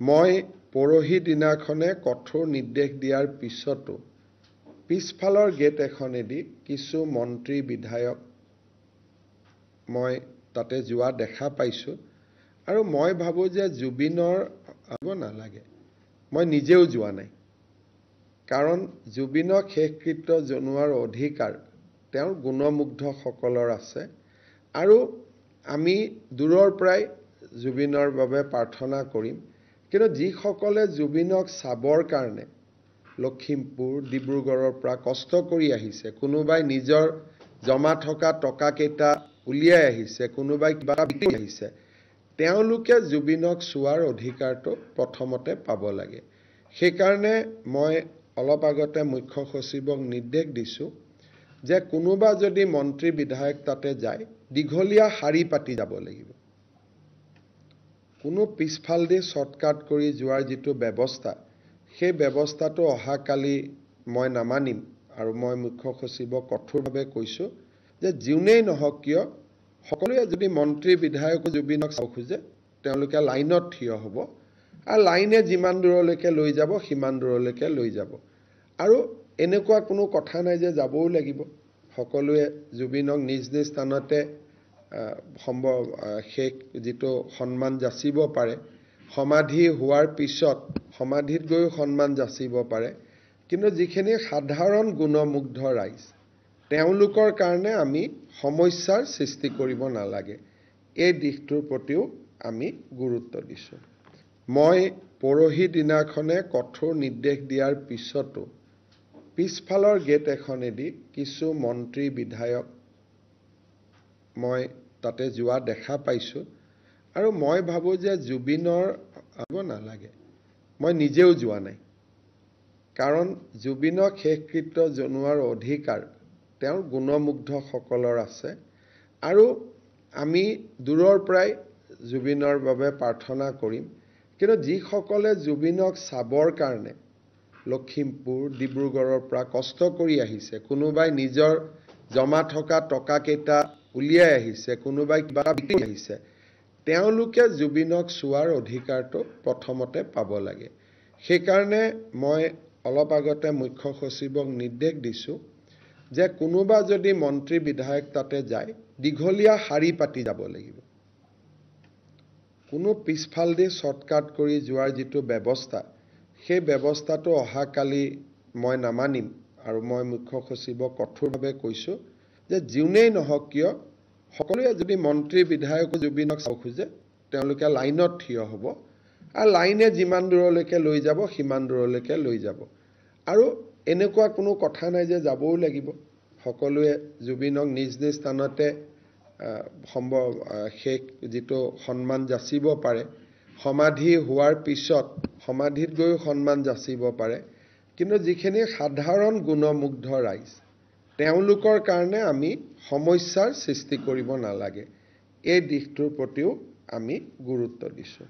মই পৰহি দিনাখনে কঠোৰ নিৰ্দেশ দিয়াৰ পিছতো পিছফালৰ গেট এখনেদি কিছু মন্ত্ৰী বিধায়ক মই তাতে যোৱা দেখা পাইছোঁ আৰু মই ভাবোঁ যে জুবিনৰ হ'ব নালাগে। মই নিজেও যোৱা নাই, কাৰণ জুবিনক শেষকৃত্য জনোৱাৰ অধিকাৰ তেওঁৰ গুণমুগ্ধসকলৰ আছে আৰু আমি দূৰৰ পৰাই জুবিনৰ বাবে প্ৰাৰ্থনা কৰিম। কিন্তু যিসকলে জুবিনক চাবৰ কাৰণে লখিমপুৰ ডিব্ৰুগড়ৰ পৰা কষ্ট কৰি আহিছে, কোনোবাই নিজৰ জমা থকা টকাকেইটা উলিয়াই আহিছে, কোনোবাই কিবা বিক্ৰী আহিছে, তেওঁলোকে জুবিনক চোৱাৰ অধিকাৰটো প্ৰথমতে পাব লাগে। সেইকাৰণে মই অলপ আগতে মুখ্য সচিবক নিৰ্দেশ দিছোঁ যে কোনোবা যদি মন্ত্ৰী বিধায়ক তাতে যায়, দীঘলীয়া শাৰী পাতি যাব লাগিব। কোনো পিছফালেদি শ্বৰ্টকাট কৰি যোৱাৰ যিটো ব্যৱস্থা, সেই ব্যৱস্থাটো অহাকালি মই নামানিম আৰু মই মুখ্য সচিবক কঠোৰভাৱে কৈছোঁ যে যোনেই নহওক কিয় সকলোৱে যদি মন্ত্ৰী বিধায়কো জুবিনক চাব খোজে তেওঁলোকে লাইনত থিয় হ'ব আৰু লাইনে যিমান দূৰলৈকে লৈ যাব সিমান দূৰলৈকে লৈ যাব। আৰু এনেকুৱা কোনো কথা নাই যে যাবও লাগিব। সকলোৱে জুবিনক নিজ নিজ স্থানতে শেষ যিটো সন্মান যাচিব পাৰে, সমাধি হোৱাৰ পিছত সমাধিত গৈও সন্মান যাচিব পাৰে, কিন্তু যিখিনি সাধাৰণ গুণমুগ্ধ ৰাইজ তেওঁলোকৰ কাৰণে আমি সমস্যাৰ সৃষ্টি কৰিব নালাগে, এই দিশটোৰ প্ৰতিও আমি গুৰুত্ব দিছোঁ। মই পৰহি দিনাখনে কঠোৰ নিৰ্দেশ দিয়াৰ পিছতো পিছফালৰ গেট এখনেদি কিছু মন্ত্ৰী বিধায়ক মই তাতে যোৱা দেখা পাইছোঁ আৰু মই ভাবোঁ যে জুবিনৰ হ'ব নালাগে। মই নিজেও যোৱা নাই, কাৰণ জুবিনক শেষকৃত্য জনোৱাৰ অধিকাৰ তেওঁৰ গুণমুগ্ধসকলৰ আছে আৰু আমি দূৰৰ পৰাই জুবিনৰ বাবে প্ৰাৰ্থনা কৰিম। কিন্তু যিসকলে জুবিনক চাবৰ কাৰণে লখিমপুৰ ডিব্ৰুগড়ৰ পৰা কষ্ট কৰি আহিছে, কোনোবাই নিজৰ জমা থকা টকাকেইটা উলিয়াই আহিছে, কোনোবাই কিবা বিক্ৰী আহিছে, তেওঁলোকে জুবিনক চোৱাৰ অধিকাৰটো প্ৰথমতে পাব লাগে। সেইকাৰণে মই অলপ আগতে মুখ্য সচিবক নিৰ্দেশ দিছোঁ যে কোনোবা যদি মন্ত্ৰী বিধায়ক তাতে যায়, দীঘলীয়া শাৰী পাতি যাব লাগিব। কোনো পিছফালেদি শ্বৰ্টকাট কৰি যোৱাৰ যিটো ব্যৱস্থা, সেই ব্যৱস্থাটো অহাকালি মই নামানিম আৰু মই মুখ্য সচিবক কঠোৰভাৱে কৈছোঁ যে যোনেই নহওক কিয় সকলোৱে যদি মন্ত্ৰী বিধায়কো জুবিনক চাব খোজে তেওঁলোকে লাইনত থিয় হ'ব আৰু লাইনে যিমান দূৰলৈকে লৈ যাব সিমান দূৰলৈকে লৈ যাব। আৰু এনেকুৱা কোনো কথা নাই যে যাবও লাগিব। সকলোৱে জুবিনক নিজ নিজ স্থানতে শেষ যিটো সন্মান যাচিব পাৰে, সমাধি হোৱাৰ পিছত সমাধিত গৈও সন্মান যাচিব পাৰে, কিন্তু যিখিনি সাধাৰণ গুণমুগ্ধ ৰাইজ তেওঁলোকৰ কাৰণে আমি সমস্যাৰ সৃষ্টি কৰিব নালাগে, এই দিশটোৰ প্ৰতিও আমি গুৰুত্ব দিছোঁ।